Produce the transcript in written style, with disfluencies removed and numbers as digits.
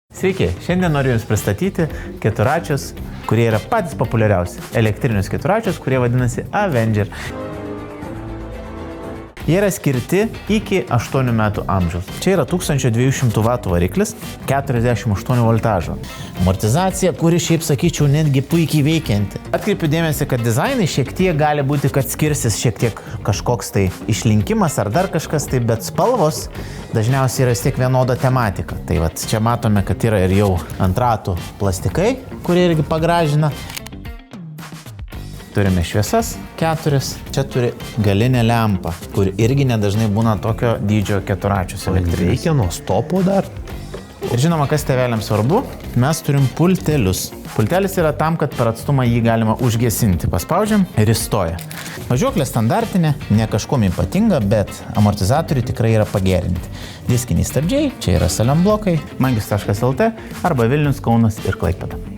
Sveiki, šiandien noriu Jums pristatyti keturračius, kurie yra patys populiariausi. Elektrinius keturračius, kurie vadinasi Avenger. Jie yra skirti iki 8 metų amžiaus. Čia yra 1200 W variklis, 48 voltažo. Amortizacija, kuri šiaip sakyčiau netgi puikiai veikianti. Atkreipiu dėmesį, kad dizainai šiek tiek gali būti, kad skirsis šiek tiek kažkoks tai išlinkimas ar dar kažkas tai, bet spalvos dažniausiai yra vis tiek vienoda tematika. Tai vat čia matome, kad yra ir jau ant ratų plastikai, kurie irgi pagražina. Turime šviesas 4, čia turi galinę lempą, kur irgi nedažnai būna tokio dydžio keturračius elektrinius. Reikia nuo stopo dar. Ir žinoma, kas tėveliams svarbu, mes turim pultelius. Pultelis yra tam, kad per atstumą jį galima užgesinti. Paspaudžiam ir jis stoja. Važiuoklė standartinė, ne kažkuom ypatinga, bet amortizatoriai tikrai yra pagerinti. Diskiniai stabdžiai, čia yra saliam blokai, mangis.lt arba Vilnius, Kaunas ir Klaipėda.